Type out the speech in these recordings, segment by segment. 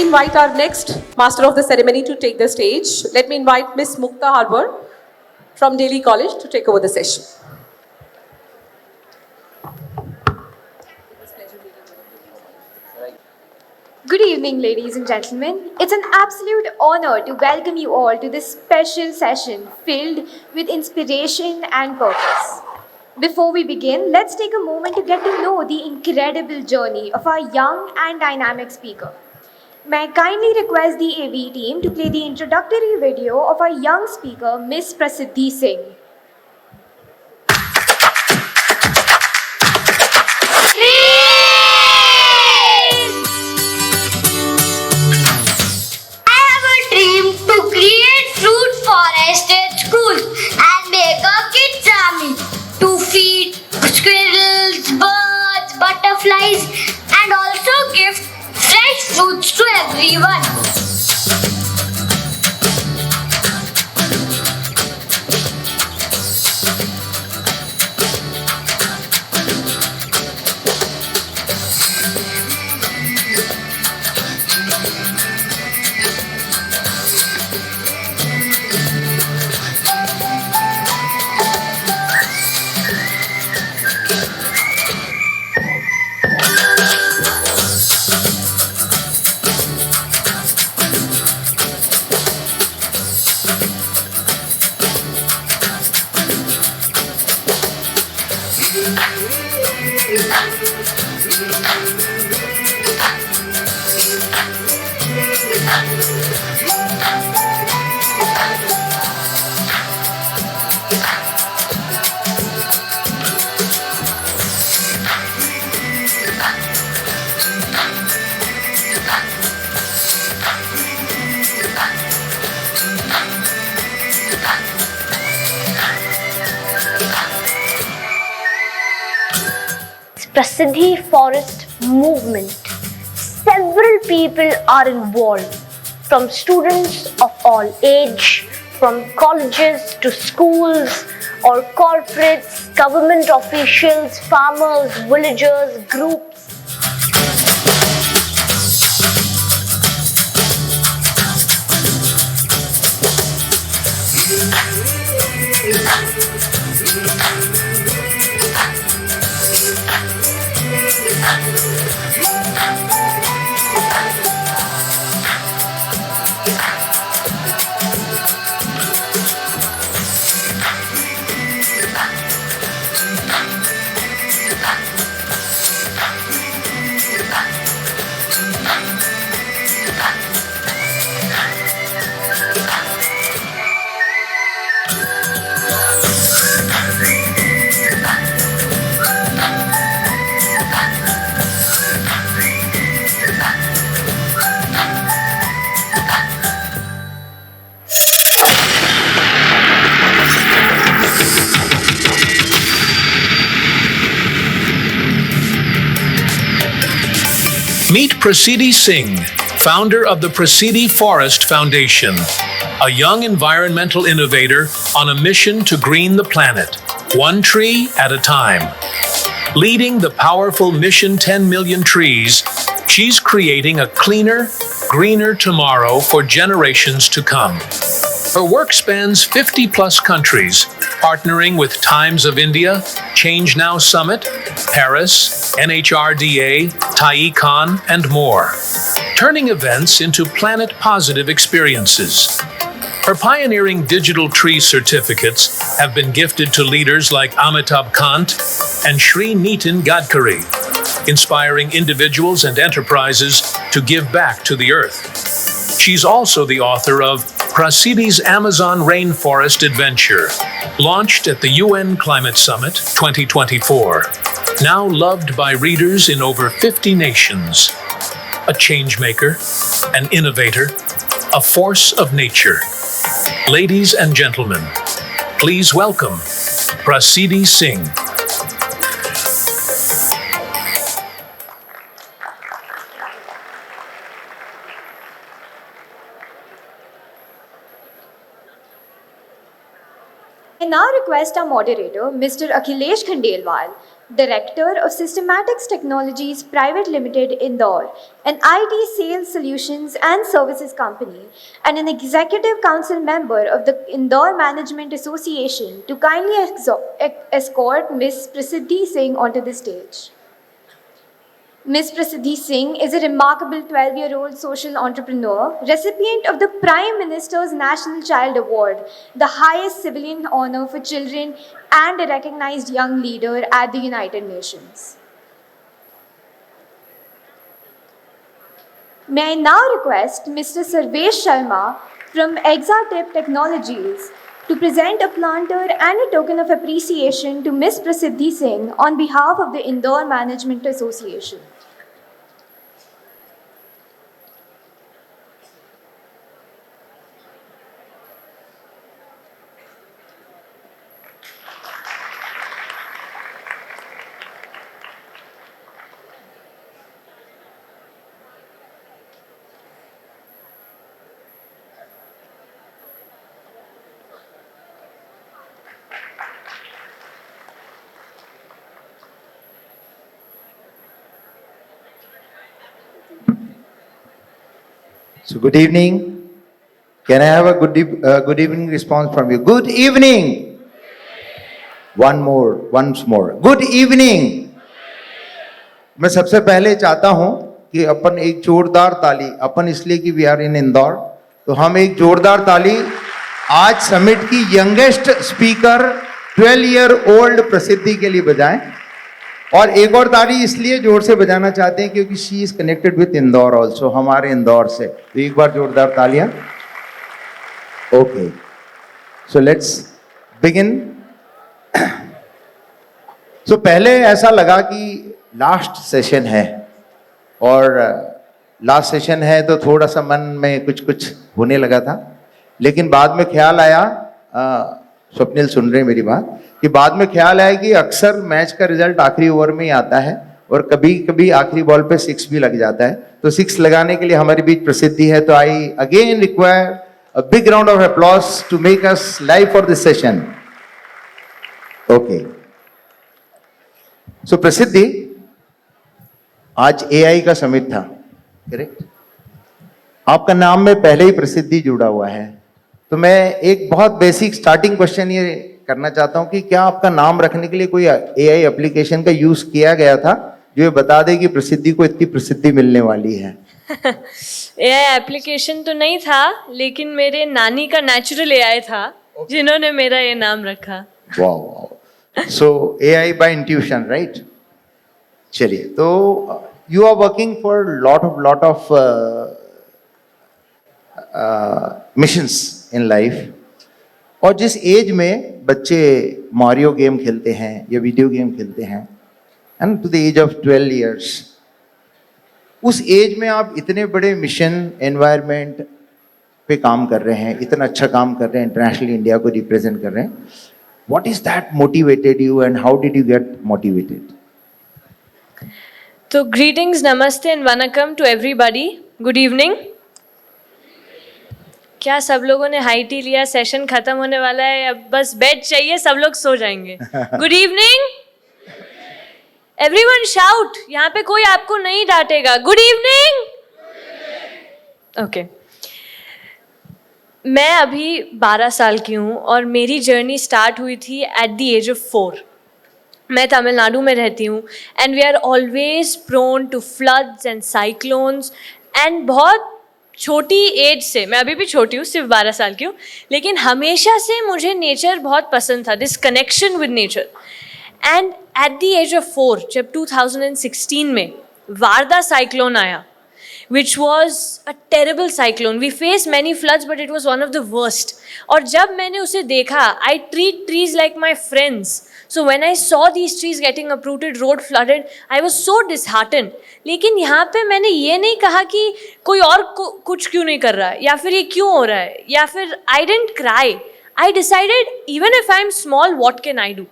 invite our next master of the ceremony to take the stage. Let me invite Miss Mukta Harbour from Delhi College to take over the session. Good evening, ladies and gentlemen. It's an absolute honor to welcome you all to this special session filled with inspiration and purpose. Before we begin, let's take a moment to get to know the incredible journey of our young and dynamic speaker. May I kindly request the AV team to play the introductory video of our young speaker, Miss Prasiddhi Singh. I have a dream to create fruit forest at school and make a kids army to feed squirrels, birds, butterflies and also give fresh fruits to everyone. Prasiddhi Forest movement. Several people are involved, from students of all age, from colleges to schools or corporates, government officials, farmers, villagers, groups. Meet Prasiddhi Singh, founder of the Prasiddhi Forest Foundation, a young environmental innovator on a mission to green the planet, one tree at a time. Leading the powerful Mission 10 Million Trees, she's creating a cleaner, greener tomorrow for generations to come. Her work spans 50-plus countries, partnering with Times of India, Change Now Summit, Paris, NHRDA, TAICON, and more, turning events into planet-positive experiences. Her pioneering digital tree certificates have been gifted to leaders like Amitabh Kant and Shri Nitin Gadkari, inspiring individuals and enterprises to give back to the earth. She's also the author of Prasiddhi's Amazon Rainforest Adventure, launched at the UN Climate Summit 2024, now loved by readers in over 50 nations. A changemaker, an innovator, a force of nature. Ladies and gentlemen, please welcome Prasiddhi Singh. I now request our moderator, Mr. Akhilesh Khandelwal, Director of Systematics Technologies Private Limited, Indore, an IT sales solutions and services company, and an executive council member of the Indore Management Association, to kindly escort Ms. Prasiddhi Singh onto the stage. Ms. Prasiddhi Singh is a remarkable 12-year-old social entrepreneur, recipient of the Prime Minister's National Child Award, the highest civilian honor for children, and a recognized young leader at the United Nations. May I now request Mr. Sarvesh Sharma from Exatip Technologies to present a planter and a token of appreciation to Ms. Prasiddhi Singh on behalf of the Indore Management Association. So good evening. Can I have a good evening response from you? Good evening. Once more. Good evening. मैं सबसे पहले चाहता हूं कि अपन एक जोरदार ताली, अपन इसलिए कि वी आर इन इंदौर, तो हम एक जोरदार ताली आज समिट की यंगेस्ट स्पीकर 12 ईयर ओल्ड प्रसिद्धि के लिए बजाएं। और एक और ताली इसलिए जोर से बजाना चाहते हैं क्योंकि she is connected with Indore also, हमारे इंदौर से। तो एक बार जोरदार तालियां। Okay, so let's begin. So पहले ऐसा लगा कि लास्ट सेशन है और लास्ट सेशन है तो थोड़ा सा मन में कुछ होने लगा था, लेकिन बाद में ख्याल आया, स्वप्निल सुन रहे मेरी बात, कि बाद में ख्याल आया कि अक्सर मैच का रिजल्ट आखिरी ओवर में ही आता है और कभी कभी आखिरी बॉल पे 6 भी लग जाता है। तो 6 लगाने के लिए हमारे बीच प्रसिद्धि है, तो I again require a big round of applause to make us live for this session. Okay, so Prasiddhi, आज एआई का समिट था, करेक्ट? आपका नाम में पहले ही प्रसिद्धि जुड़ा हुआ है, तो मैं एक बहुत बेसिक स्टार्टिंग क्वेश्चन ये करना चाहता हूं कि क्या आपका नाम रखने के लिए कोई एआई एप्लीकेशन का यूज किया गया था जो ये बता दे कि प्रसिद्धि को इतनी प्रसिद्धि मिलने वाली है? एआई एप्लीकेशन तो नहीं था, लेकिन मेरे नानी का नेचुरल एआई था जिन्होंने मेरा ये नाम रखा। वाह, so AI by intuition, right? चलिए, तो you are working for lot of missions in life, और जिस एज में बच्चे मारियो गेम खेलते हैं या वीडियो गेम खेलते हैं, and to the age of 12 years, उस एज में आप इतने बड़े मिशन एनवायरनमेंट पे काम कर रहे हैं, इतना अच्छा काम कर रहे हैं, इंटरनेशनली इंडिया को रिप्रेजेंट कर रहे हैं। What is that motivated you and how did you get motivated? तो greetings, namaste and vanakkam to everybody. Good evening. क्या सब लोगों ने हाई टी लिया? सेशन खत्म होने वाला है, अब बस बेड चाहिए, सब लोग सो जाएंगे। गुड इवनिंग एवरीवन, शाउट, यहाँ पे कोई आपको नहीं डांटेगा। Good evening. ओके, मैं अभी 12 साल की हूँ और मेरी जर्नी स्टार्ट हुई थी एट द एज ऑफ 4। मैं तमिलनाडु में रहती हूँ and we are always prone to floods and cyclones, and बहुत छोटी एज से, मैं अभी भी छोटी हूँ, सिर्फ 12 साल की हूँ, लेकिन हमेशा से मुझे नेचर बहुत पसंद था, this connection with nature. And at the age of 4, जब 2016 में वारदा साइक्लोन आया, which was a terrible cyclone. We faced many floods, but it was one of the worst. और जब मैंने उसे देखा, I treat trees like my friends. So when I saw these trees getting uprooted, road flooded, I was so disheartened. लेकिन यहाँ पे मैंने ये नहीं कहा कि कोई और कुछ क्यों नहीं कर रहा है, या फिर ये क्यों हो रहा है, या फिर I didn't cry. I decided even if I'm small, what can I do?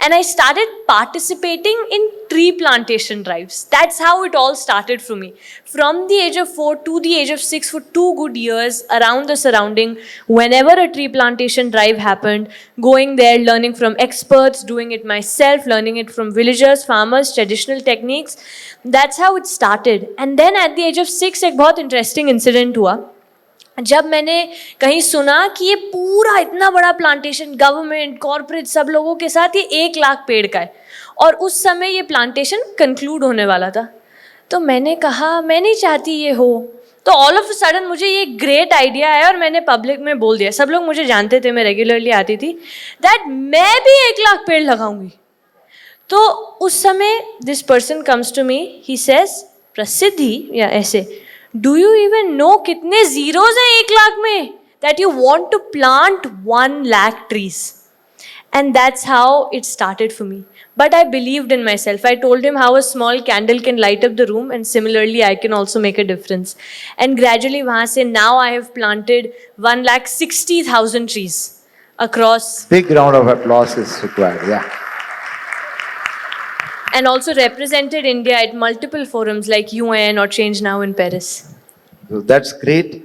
And I started participating in tree plantation drives. That's how it all started for me. From the age of 4 to the age of 6, for 2 good years, around the surrounding, whenever a tree plantation drive happened, going there, learning from experts, doing it myself, learning it from villagers, farmers, traditional techniques. That's how it started. And then at the age of 6, एक बहुत interesting incident हुआ. जब मैंने कहीं सुना कि ये पूरा इतना बड़ा प्लांटेशन गवर्नमेंट कॉर्पोरेट सब लोगों के साथ ये 1 लाख पेड़ का है और उस समय ये प्लांटेशन कंक्लूड होने वाला था, तो मैंने कहा मैं नहीं चाहती ये हो. तो ऑल ऑफ अ सडन मुझे ये ग्रेट आइडिया आया और मैंने पब्लिक में बोल दिया. सब लोग मुझे जानते थे, मैं रेगुलरली आती थी, दैट मैं भी 1 लाख पेड़ लगाऊंगी. तो उस समय this person comes to me, he says Prasiddhi या ऐसे, डू यू इवन नो कितने जीरोज हैं 1 लाख में, that you want to plant 1 lakh trees. And that's how it started for me. But I believed in myself. I told him how a small candle can light up the room, and similarly I can also make a difference. And gradually वहाँ से now I have planted 1,60,000 trees across. Big round of applause is required. Yeah. And also represented India at multiple forums like UN or Change Now in Paris. So that's great.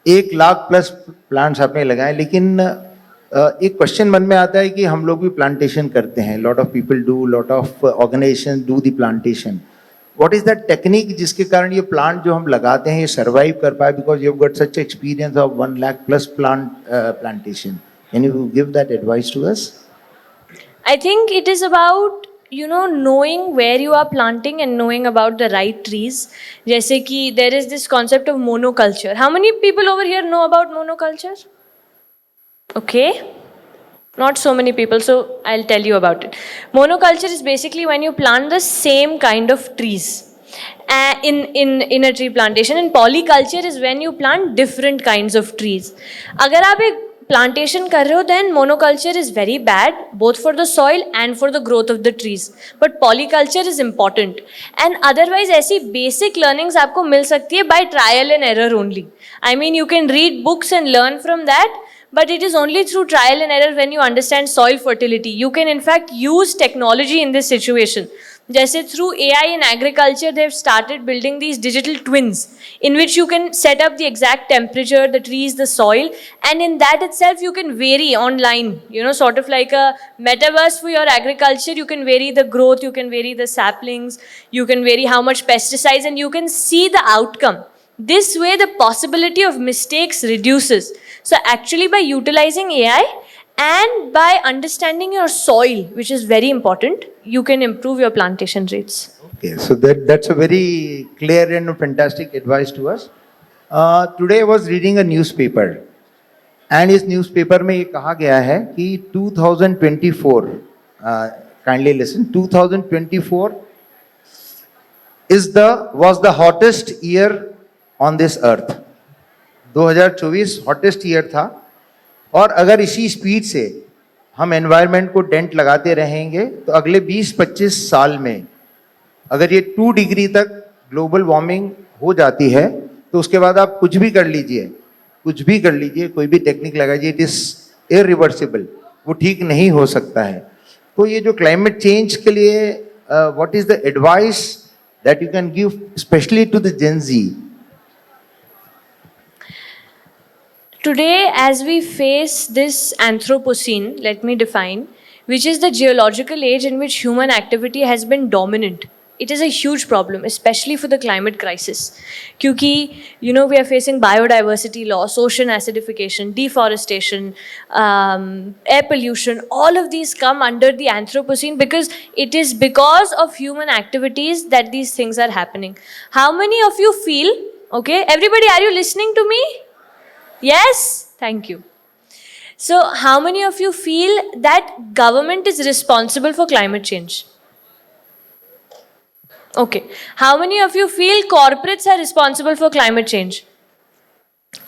1 lakh plus plants आपने लगाए, लेकिन एक question मन में आता है कि हम लोग भी प्लांटेशन करते हैं. Lot of people do, lot of organisation do the plantation. What is that technique जिसके कारण ये प्लांट जो हम लगाते हैं ये सर्वाइव कर पाए, because you have got such experience of 1 lakh plus plantation. Can you give that advice to us? I think it is about, you know, knowing where you are planting and knowing about the right trees. जैसे कि there is this concept of monoculture. How many people over here know about monoculture? Okay. Not so many people, so I'll tell you about it. Monoculture is basically when you plant the same kind of trees in a tree plantation. And polyculture is when you plant different kinds of trees. अगर आप एक plantation कर रहे हो, then monoculture is very bad both for the soil and for the growth of the trees. But polyculture is important. And otherwise ऐसी basic learnings आपको मिल सकती है by trial and error only. I mean, you can read books and learn from that, but it is only through trial and error when you understand soil fertility. You can in fact use technology in this situation. जैसे through AI in agriculture, they have started building these digital twins in which you can set up the exact temperature, the trees, the soil, and in that itself you can vary online, you know, sort of like a metaverse for your agriculture. You can vary the growth, you can vary the saplings, you can vary how much pesticides, and you can see the outcome. This way the possibility of mistakes reduces. So actually by utilizing AI and by understanding your soil, which is very important, you can improve your plantation rates. Okay, so that's a very clear and fantastic advice to us. Today I was reading a newspaper, and इस newspaper में ये कहा गया है कि 2024, kindly listen, 2024 was the hottest year on this earth. 2024 hottest year था, और अगर इसी स्पीड से हम एनवायरनमेंट को डेंट लगाते रहेंगे तो अगले 20-25 साल में अगर ये 2 डिग्री तक ग्लोबल वार्मिंग हो जाती है तो उसके बाद आप कुछ भी कर लीजिए, कोई भी टेक्निक लगाइए, इट इज इरिवर्सिबल, वो ठीक नहीं हो सकता है. तो ये जो क्लाइमेट चेंज के लिए what is the advice that you can give specially to the gen Z? Today, as we face this Anthropocene, let me define, which is the geological age in which human activity has been dominant. It is a huge problem, especially for the climate crisis. Kyunki, you know, we are facing biodiversity loss, ocean acidification, deforestation, air pollution. All of these come under the Anthropocene because it is because of human activities that these things are happening. How many of you feel, okay, everybody, are you listening to me? Yes? Thank you. So, how many of you feel that government is responsible for climate change? Okay. How many of you feel corporates are responsible for climate change?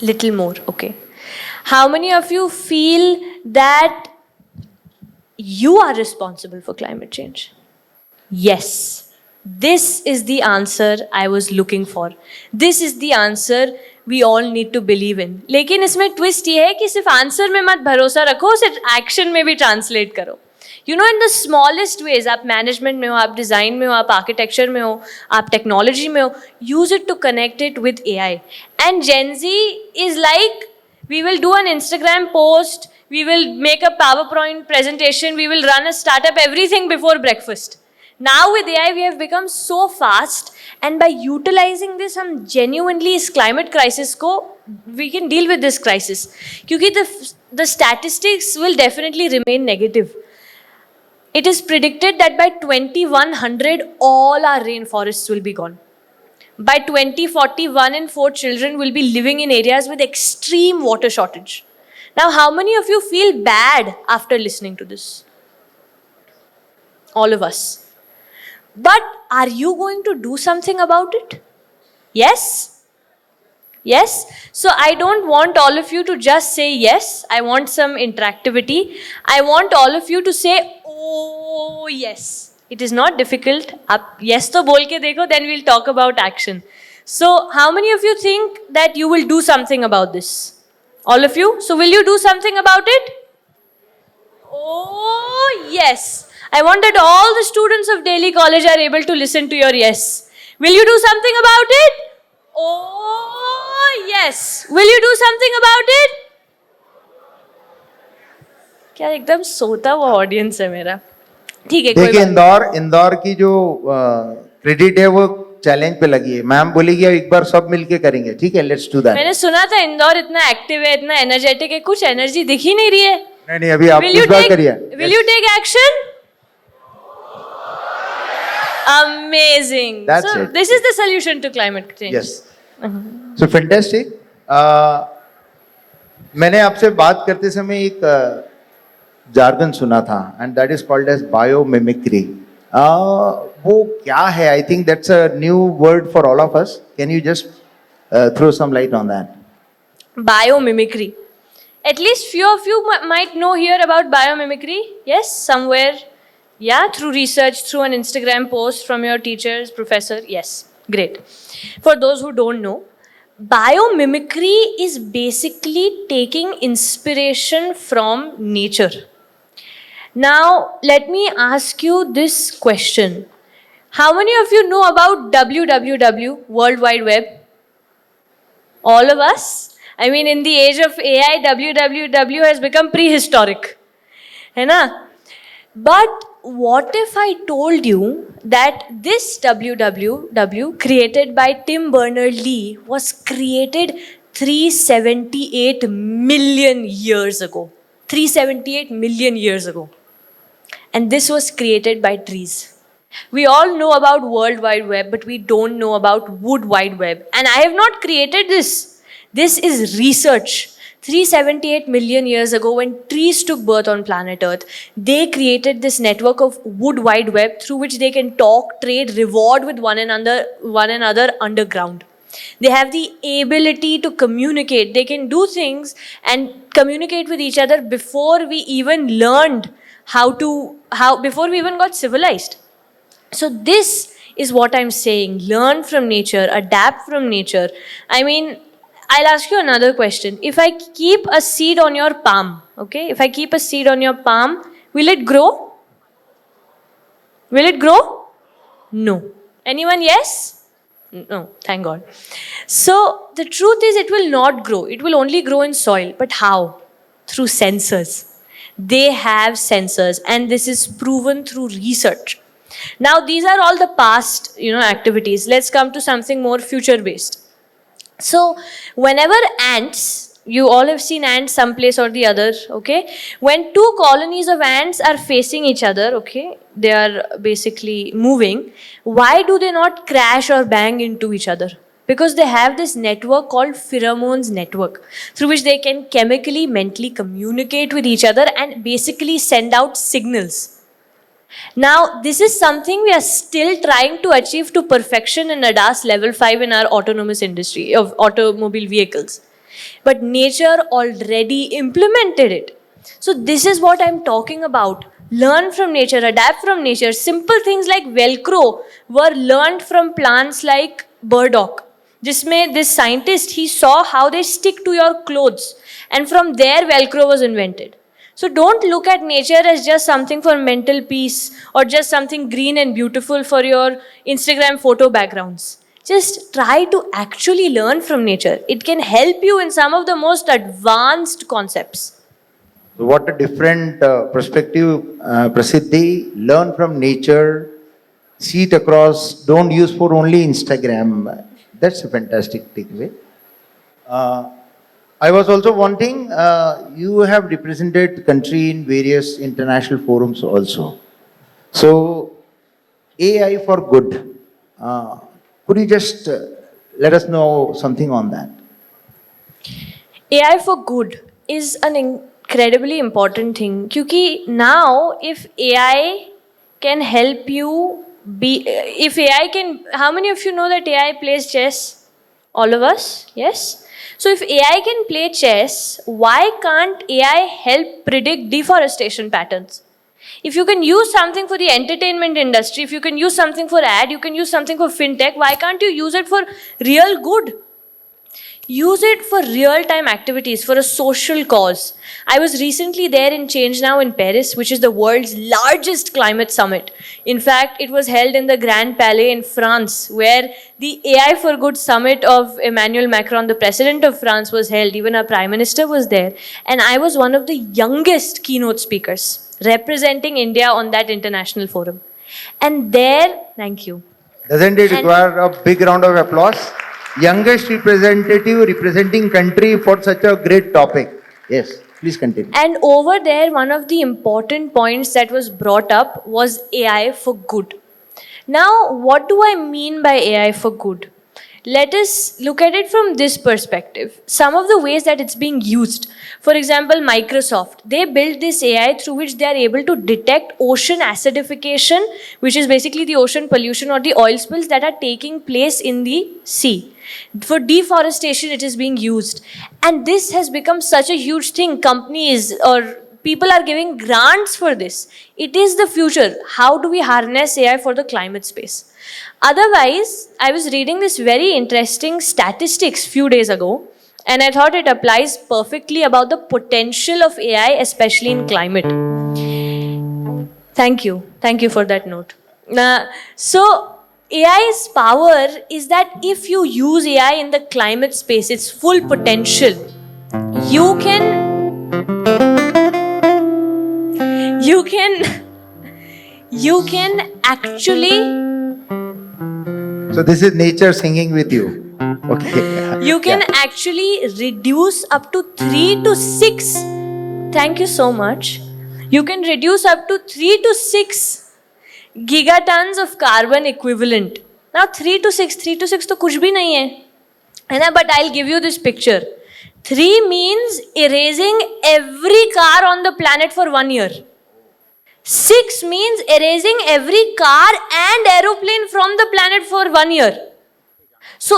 Little more, okay. How many of you feel that you are responsible for climate change? Yes. This is the answer I was looking for. This is the answer we all need to believe in. लेकिन इसमें twist ये है कि सिर्फ answer में मत भरोसा रखो, उसे एक्शन में भी ट्रांसलेट करो. You know, in the smallest ways, आप management में हो, आप design में हो, आप architecture में हो, आप technology में हो, use it to connect it with AI. And Gen Z is like, we will do an Instagram post, we will make a PowerPoint presentation, we will run a startup, everything before breakfast. Now with AI, we have become so fast, and by utilizing this, हम genuinely इस climate crisis को, we can deal with this crisis. क्योंकि the statistics will definitely remain negative. It is predicted that by 2100, all our rainforests will be gone. By 2040, 1 in 4 children will be living in areas with extreme water shortage. Now, how many of you feel bad after listening to this? All of us. But are you going to do something about it? Yes? Yes? So I don't want all of you to just say yes. I want some interactivity. I want all of you to say, oh, yes. It is not difficult. Aap yes to bol ke dekho, then we'll talk about action. So how many of you think that you will do something about this? All of you? So will you do something about it? Oh, yes. I want that all the students of Delhi College are able to listen to your yes. Will you do something about it? Oh, yes. Will you do something about it? क्या एकदम सोता हुआ audience है मेरा. ठीक है, कोई देखिए, बात इंदौर की जो क्रेडिट है वो चैलेंज पे लगी है. मैम बोलेगी अब एक बार सब मिलके करेंगे. ठीक है, लेट्स डू नहीं. दैट. मैंने सुना था इंदौर इतना एक्टिव है, इतना एनर्जेटिक है, कुछ एनर्जी दिख ही नहीं रही है. नहीं, अभी आप इस बार करिए. Will you take action? Amazing. That's so it. this is the solution to climate change. Yes. So fantastic. मैंने आपसे बात करते समय एक जार्गन सुना था, and that is called as biomimicry. वो क्या है? I think that's a new word for all of us. Can you just throw some light on that? Biomimicry. At least few of you might know here about biomimicry. Yes, somewhere. Yeah, through research, through an Instagram post from your teachers, professor. Yes, great. For those who don't know, biomimicry is basically taking inspiration from nature. Now, let me ask you this question. How many of you know about WWW, World Wide Web? All of us? I mean, in the age of AI, WWW has become prehistoric. है ना? But what if I told you that this WWW created by Tim Berners-Lee was created 378 million years ago? 378 million years ago. And this was created by trees. We all know about World Wide Web, but we don't know about Wood Wide Web. And I have not created this. This is research. 378 million years ago, when trees took birth on planet Earth, they created this network of Wood Wide Web through which they can talk, trade, reward with one another underground. They have the ability to communicate. They can do things and communicate with each other before we even learned before we even got civilized. So this is what I'm saying. Learn from nature, adapt from nature. I mean, I'll ask you another question. If I keep a seed on your palm, okay? If I keep a seed on your palm, will it grow? Will it grow? No. Anyone yes? No, thank God. So the truth is it will not grow. It will only grow in soil. But how? Through sensors. They have sensors, and this is proven through research. Now these are all the past, activities. Let's come to something more future-based. So whenever ants, you all have seen ants someplace or the other, okay? When two colonies of ants are facing each other, okay, they are basically moving, why do they not crash or bang into each other? Because they have this network called pheromones network, through which they can chemically, mentally communicate with each other and basically send out signals. Now, this is something we are still trying to achieve to perfection in ADAS level 5 in our autonomous industry of automobile vehicles. But nature already implemented it. So this is what I'm talking about. Learn from nature, adapt from nature. Simple things like Velcro were learned from plants like burdock. Jisme this scientist, he saw how they stick to your clothes. And from there, Velcro was invented. So don't look at nature as just something for mental peace or just something green and beautiful for your Instagram photo backgrounds. Just try to actually learn from nature. It can help you in some of the most advanced concepts. What a different perspective, Prasiddhi. Learn from nature, see it across, don't use for only Instagram. That's a fantastic takeaway. I was also wanting, you have represented the country in various international forums also. So, AI for good. Could you just let us know something on that? AI for good is an incredibly important thing. Because now, if AI can help you if AI can, how many of you know that AI plays chess? All of us? Yes? So if AI can play chess, why can't AI help predict deforestation patterns? If you can use something for the entertainment industry, if you can use something for ad, you can use something for fintech, why can't you use it for real good? Use it for real-time activities, for a social cause. I was recently there in Change Now in Paris, which is the world's largest climate summit. In fact, it was held in the Grand Palais in France, where the AI for Good summit of Emmanuel Macron, the president of France, was held. Even our prime minister was there. And I was one of the youngest keynote speakers representing India on that international forum. And there, thank you. Doesn't it require a big round of applause? Youngest representative representing country for such a great topic. Yes, please continue. And over there, one of the important points that was brought up was AI for good. Now, what do I mean by AI for good? Let us look at it from this perspective. Some of the ways that it's being used. For example, Microsoft, they built this AI through which they are able to detect ocean acidification, which is basically the ocean pollution or the oil spills that are taking place in the sea. For deforestation, it is being used. And this has become such a huge thing. Companies or people are giving grants for this. It is the future. How do we harness AI for the climate space? Otherwise, I was reading this very interesting statistics few days ago, and I thought it applies perfectly about the potential of AI, especially in climate. Thank you. Thank you for that note. So, AI's power is that if you use AI in the climate space, its full potential, you can actually So this is nature singing with you. Okay. you can Yeah. actually reduce up to 3 to 6. Thank you so much. You can reduce up to 3 to 6 gigatons of carbon equivalent. Now 3 to 6 तो कुछ भी नहीं है ना? But I'll give you this picture. 3 means erasing every car on the planet for 1 year. 6 means erasing every car and aeroplane from the planet for 1 year. So,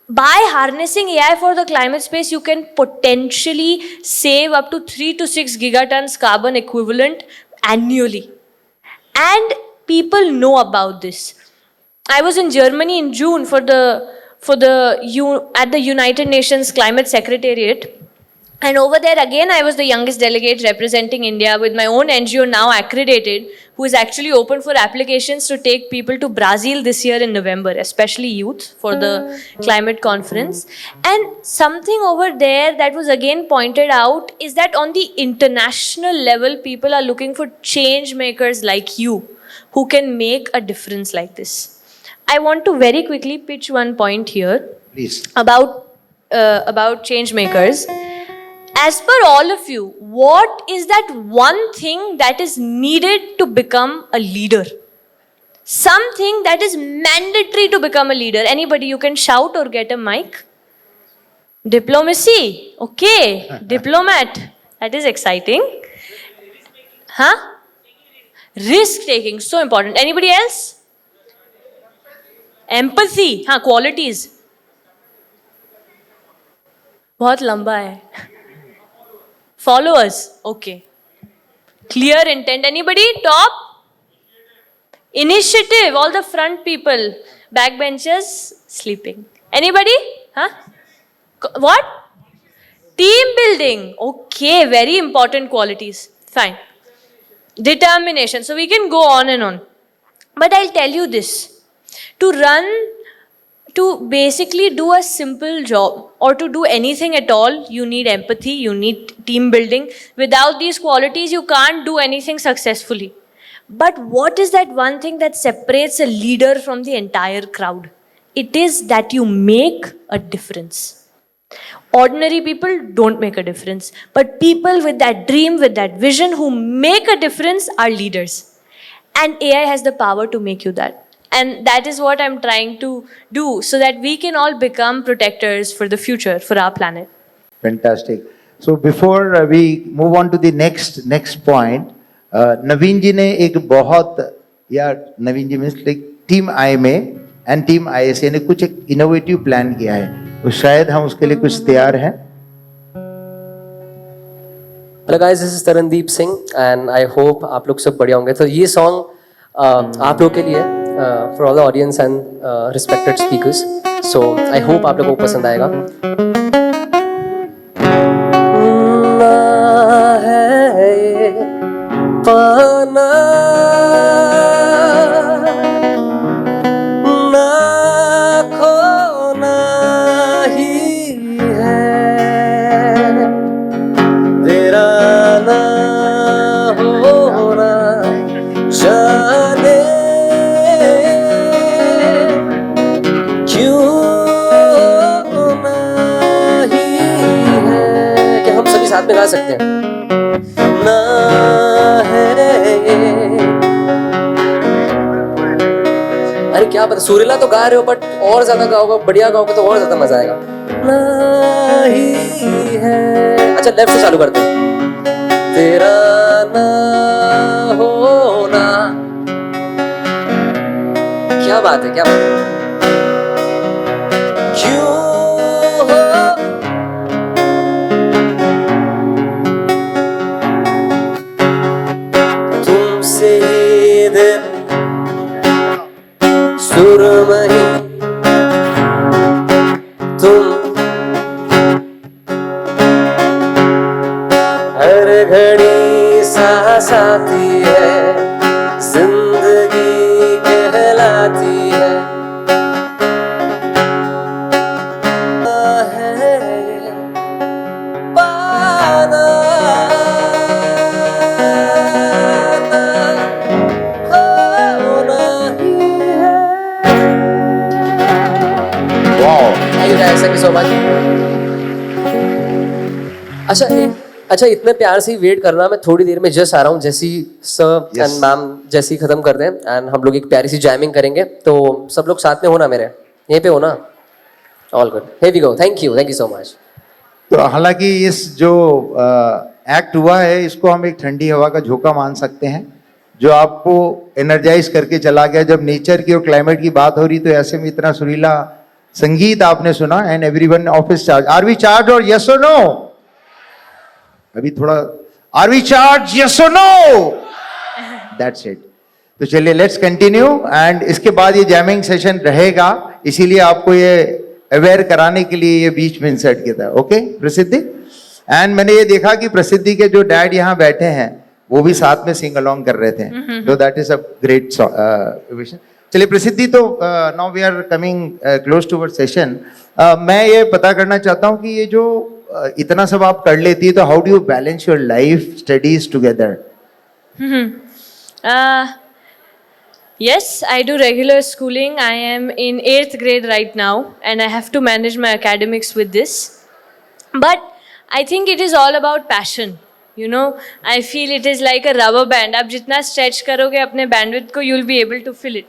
by harnessing AI for the climate space, you can potentially save up to 3 to 6 gigatons carbon equivalent annually. And people know about this. I was in Germany in June at the United Nations Climate Secretariat. And over there again, I was the youngest delegate representing India with my own NGO now accredited, who is actually open for applications to take people to Brazil this year in November, especially youth, for the climate conference. And something over there that was again pointed out is that on the international level, people are looking for change makers like you who can make a difference like this. I want to very quickly pitch one point here. Please. About change makers. As per all of you, what is that one thing that is needed to become a leader? Something that is mandatory to become a leader. Anybody, you can shout or get a mic. Diplomacy. Okay. Diplomat. That is exciting. Huh? Risk taking. So important. Anybody else? Empathy. Huh, qualities. बहुत लंबा है. Followers, okay. Clear intent. Anybody? Top? Initiative. All the front people. Backbenchers, sleeping. Anybody? Huh? What? Team building. Okay, very important qualities. Fine. Determination. So we can go on and on. But I'll tell you this. To basically do a simple job or to do anything at all, you need empathy, you need team building. Without these qualities, you can't do anything successfully. But what is that one thing that separates a leader from the entire crowd? It is that you make a difference. Ordinary people don't make a difference, but people with that dream, with that vision, who make a difference are leaders. And AI has the power to make you that. And that is what I'm trying to do so that we can all become protectors for the future, for our planet. Fantastic. So before we move on to the next point, नवीन जी ने एक बहुत, या नवीन जी means like team आई में and team ISA ने कुछ एक innovative plan किया है, तो शायद हम उसके लिए कुछ तैयार हैं. Hello guys, this is Tarandeep Singh and I hope आप लोग सब बढ़िया होंगे. तो ये सॉन्ग आप लोग के लिए for all the audience and respected speakers, so I hope आप लोगों को पसंद आएगा. पाना ना खोना ही है, तेरा ना होना जाने क्यों नहीं है. क्या हम सभी साथ में गा सकते हैं? ना है. अरे क्या पता, सुरीला तो गा रहे हो बट और ज्यादा गाओगे, बढ़िया गाओगे तो और ज्यादा मजा आएगा. ना ही है. अच्छा, लेफ्ट से चालू करते हैं. तेरा ना होना, क्या बात है, क्या बात है. क्यों हो तुमसे दिल सुरमई, तुम हर घड़ी सांस आती है, जिंदगी कहलाती है. पाना Thank you so much. अच्छा इतने प्यार से ही वेट करना, मैं थोड़ी देर में जस्ट आ रहा हूँ. जैसी सर एंड मैम जैसी खत्म कर दें एंड हम लोग एक प्यारी सी जैमिंग करेंगे, तो सब लोग साथ में होना, मेरे यहीं पे होना. All good, here we go. Thank you so much. तो हालांकि इस जो एक्ट हुआ है, इसको हम एक ठंडी हवा का झोंका मान सकते हैं, जो आपको एनर्जाइज करके चला गया. जब नेचर की और क्लाइमेट की बात हो रही, तो ऐसे में इतना सुरीला संगीत आपने सुना. And everyone of us charge, are we charge और यस और नो? अभी थोड़ा, आर वी चार्ज यस और नो? That's it. तो चलिए लेट्स कंटिन्यू. एंड इसके बाद ये जैमिंग सेशन रहेगा, इसीलिए आपको ये अवेयर कराने के लिए ये बीच में इंसर्ट किया था. ओके प्रसिद्धि. एंड मैंने ये देखा कि प्रसिद्धि के जो डैड यहाँ बैठे हैं, वो भी साथ में सिंग अलोंग कर रहे थे. तो that is a great vision. चलिए प्रसिद्धि, तो now we are coming close to our session. मैं ये पता करना चाहता हूँ कि ये जो इतना सब आप कर लेती है, तो how do you balance your life studies together? Yes, I do regular schooling. I am in 8th grade right now and I have to manage my academics with this. But I think it is all about passion. You know, I feel it is like a rubber band. आप जितना stretch करोगे अपने bandwidth को, you'll be able to fill it.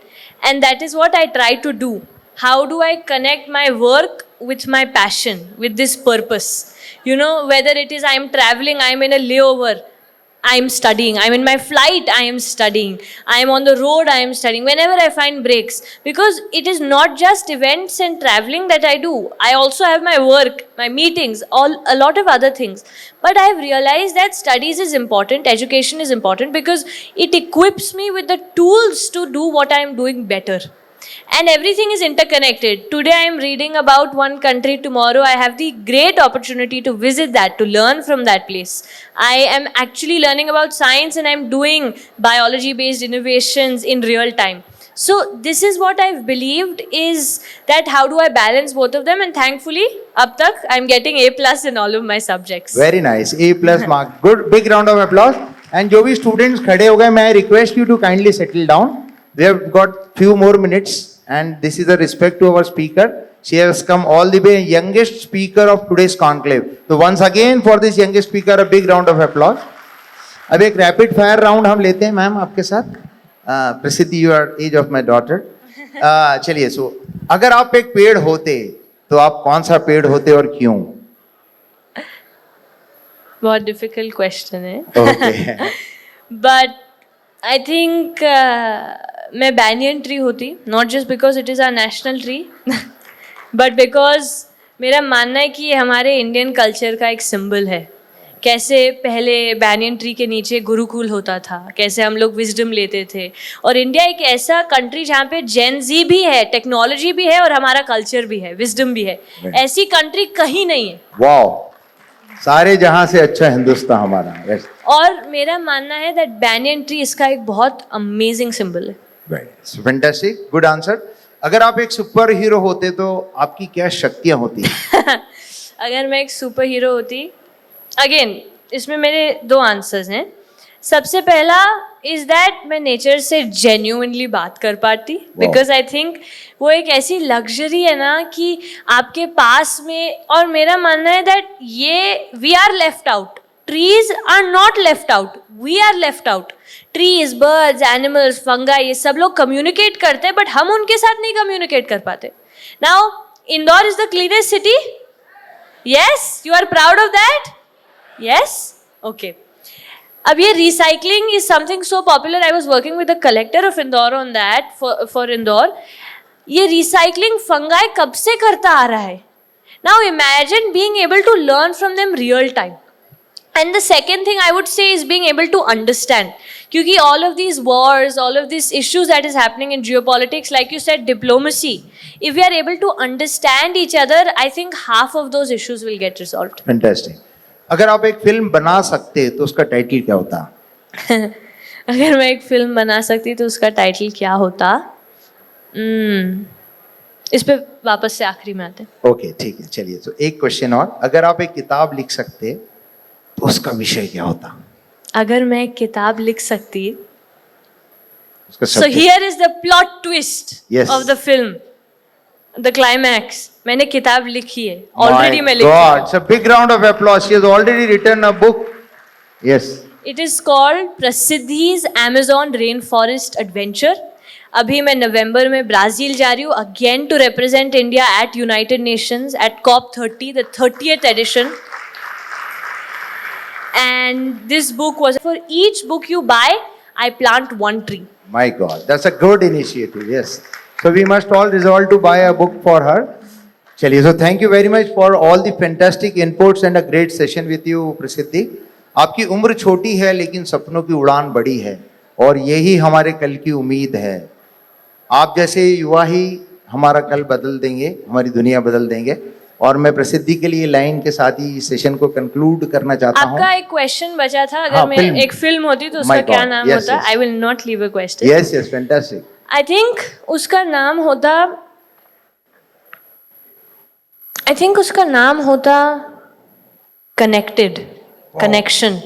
And that is what I try to do. How do I connect my work with my passion, with this purpose? You know, whether it is I'm traveling, I'm in a layover, I'm studying. I'm in my flight, I am studying. I am on the road, I am studying. Whenever I find breaks. Because it is not just events and traveling that I do. I also have my work, my meetings, a lot of other things. But I have realized that studies is important, education is important because it equips me with the tools to do what I am doing better. And everything is interconnected. Today I am reading about one country, tomorrow I have the great opportunity to visit that, to learn from that place. I am actually learning about science and I am doing biology based innovations in real time. So this is what I've believed is that how do I balance both of them, and thankfully up tak I'm getting A+ in all of my subjects. Very nice, A+ mark, good, big round of applause. And जो भी students खड़े हो गए, मैं request you to kindly settle down. We have got few more minutes and this is a respect to our speaker. She has come all the way, youngest speaker of today's conclave. तो once again for this youngest speaker a big round of applause. अब एक rapid fire round हम लेते हैं ma'am आपके साथ. Prasiddhi, you are age of my daughter. चलिए, so अगर आप एक पेड़ होते तो आप कौन सा पेड़ होते और क्यों? बहुत डिफिकल्ट क्वेश्चन है. ओके. But I think मैं banyan tree होती, not just because it is our national tree, but because मेरा मानना है कि ये हमारे इंडियन कल्चर का एक सिंबल है. कैसे पहले banyan tree के नीचे गुरुकुल होता था, कैसे हम लोग विजडम लेते थे. और इंडिया एक ऐसा कंट्री जहाँ पे जेन जी भी है, टेक्नोलॉजी भी है और हमारा कल्चर भी है, विजडम भी है. ऐसी कंट्री कहीं नहीं है. वाओ, सारे जहां से अच्छा हिंदुस्तान हमारा. Yes. और मेरा मानना है दैट banyan tree इसका एक बहुत अमेजिंग सिंबल है. Fantastic, good answer. अगर आप एक सुपर हीरो होते तो आपकी क्या शक्तियां होती? अगर मैं एक सुपर हीरो होती, अगेन इसमें मेरे 2 आंसर्स हैं. सबसे पहला इज दैट मैं नेचर से जेन्युइनली बात कर पाती, बिकॉज आई थिंक वो एक ऐसी लग्जरी है ना कि आपके पास में. और मेरा मानना है दैट ये we are left out, trees are not left out, we are left out. Trees, birds, animals, funga, ये सब लोग कम्युनिकेट करते हैं बट हम उनके साथ नहीं कम्युनिकेट कर पाते. Now Indore is the cleanest city. Yes, you are proud of that. Yes, okay. अब ये recycling is something so popular. I was working with the collector of Indore on that for Indore. ये रिसाइकलिंग फंगाई कब से करता आ रहा है. Now imagine being able to learn from them real time. And the second thing I would say is being able to understand. क्योंकि all of these wars, all of these issues that is happening in geopolitics, like you said, diplomacy, if we are able to understand each other, I think half of those issues will get resolved. Fantastic. अगर आप एक film बना सकते तो उसका title क्या होता? अगर मैं एक फिल्म बना सकती तो उसका टाइटल क्या होता? इस पे वापस से आखिरी में आते हैं. ओके, ठीक है. चलिए, तो एक क्वेश्चन और. अगर आप एक किताब लिख सकते तो उसका विषय क्या होता? अगर मैं एक किताब लिख सकती, उसका so subject? here is the plot twist Yes. of the film, the climax. मैंने किताब लिखी है, My already मैं लिख God, it's a big round of applause. She has already written a book. Yes. It is called प्रसिद्धि's Amazon Rainforest Adventure. अभी मैं नवंबर में Brazil जा रही हूँ again to represent India at United Nations at COP30, the 30th edition. And this book was, for each book you buy, I plant one tree. My God, that's a good initiative. Yes. So we must all resolve to buy a book for her. चलिए, so thank you very much for all the fantastic inputs and a great session with you, प्रसिद्धि. आपकी उम्र छोटी है लेकिन सपनों की उड़ान बड़ी है और यही हमारे कल की उम्मीद है. आप जैसे युवा ही हमारा कल बदल देंगे, हमारी दुनिया बदल देंगे. और मैं प्रसिद्धि के लिए लाइन के साथ ही सेशन को कंक्लूड करना चाहता हूँ. आपका एक क्वेश्चन बचा था, अगर हाँ, मैं film. एक फिल्म होती तो उसका My क्या God, नाम yes, होता? yes. I will not leave a question. Yes, yes, fantastic. I think उसका नाम होता, आई थिंक उसका नाम होता कनेक्टेड, कनेक्शन.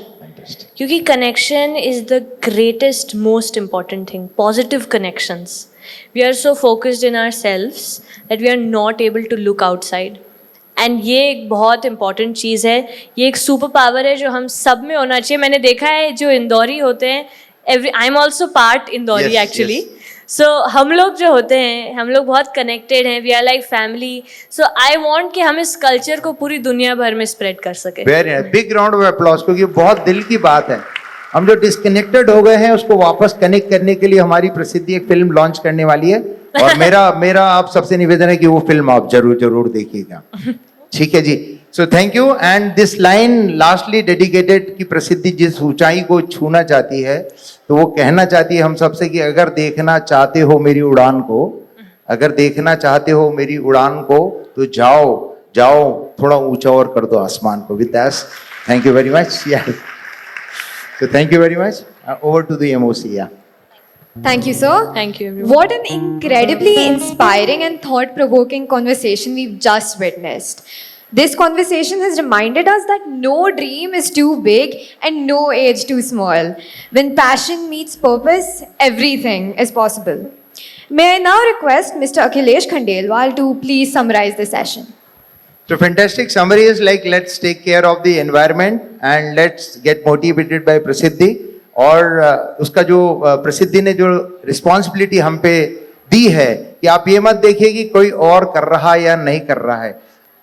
क्योंकि connection is the greatest most important thing. Positive connections. We are so focused in our selves that we are not able to look outside. And ये एक बहुत इंपॉर्टेंट चीज़ है. ये एक सुपर पावर है जो हम सब में होना चाहिए. मैंने देखा है जो इंदौरी होते हैं, I am also part Indori Yes, actually. yes. सो हम लोग जो होते हैं, हम लोग बहुत कनेक्टेड हैं. We are like family. So I want कि हम इस कल्चर को पूरी दुनिया भर में स्प्रेड कर सकें. Very big round of applause, क्योंकि बहुत दिल की बात है. हम जो डिस्कनेक्टेड हो गए हैं उसको वापस कनेक्ट करने के लिए हमारी प्रसिद्धि एक फिल्म लॉन्च करने वाली है. और मेरा आप सबसे निवेदन है कि वो फिल्म आप जरूर देखिएगा. ठीक है जी. So thank you. And this line lastly dedicated कि प्रसिद्धि जिस ऊंचाई को छूना चाहती है तो वो कहना चाहती है हम सबसे कि अगर देखना चाहते हो मेरी उड़ान को अगर देखना चाहते हो मेरी उड़ान को तो जाओ जाओ थोड़ा ऊंचा और कर दो आसमान को. With that, thank you very much. So thank you very much. Over to the MOC. Yeah. Thank you, sir. Thank you, everyone. What an incredibly inspiring and thought provoking conversation we've just witnessed. This conversation has reminded us that no dream is too big and no age too small. When passion meets purpose, everything is possible. May I now request Mr. Akhilesh Khandelwal to please summarize the session. So fantastic summary is like let's take care of the environment and let's get motivated by Prasiddhi. और उसका जो प्रसिद्धि ने जो responsibility हम पे दी है कि आप ये मत देखिए कि कोई और कर रहा है या नहीं कर रहा है,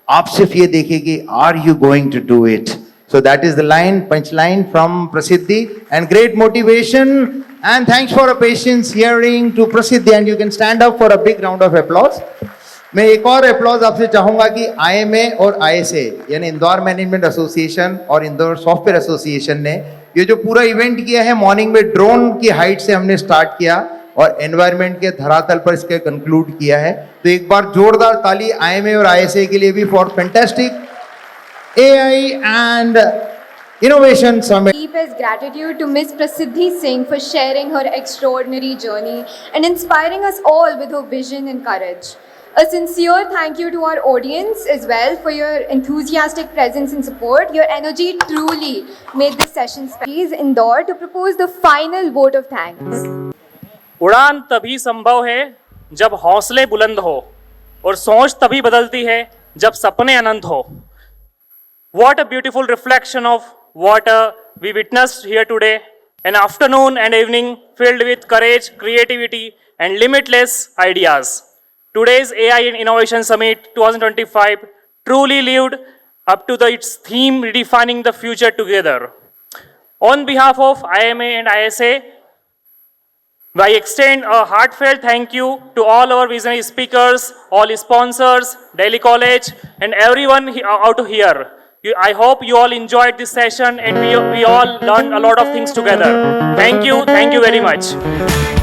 आप सिर्फ ये देखिए कि are you going to do it. So that is the line, punch line from Prasiddhi, and great motivation. And thanks for a patience hearing to Prasiddhi, and you can stand up for a big round of applause. मैं एक और applause आपसे चाहूंगा कि IMA और ISA यानी Indore management association और Indore software association ने ये जो पूरा इवेंट किया है, मॉर्निंग में ड्रोन की हाइट से हमने स्टार्ट किया और एनवायरनमेंट के धरातल पर इसके कंक्लूड किया है. तो एक बार जोरदार ताली IMA और ISA के लिए भी for fantastic AI and Innovation Summit. Deepest gratitude to Ms. Prasiddhi Singh for sharing her extraordinary journey and inspiring us all with her vision and courage. A sincere thank you to our audience as well for your enthusiastic presence and support. Your energy truly made this session special. Please Indore to propose the final vote of thanks. उड़ान तभी संभव है जब हौसले बुलंद हो और सोच तभी बदलती है जब सपने अनंत हो. What a beautiful reflection of what we witnessed here today. An afternoon and evening filled with courage, creativity and limitless ideas. Today's AI and Innovation Summit 2025 truly lived up to its theme, redefining the future together. On behalf of IMA and ISA, I extend a heartfelt thank you to all our visionary speakers, all sponsors, Delhi College, and everyone out here. I hope you all enjoyed this session and we all learned a lot of things together. Thank you very much.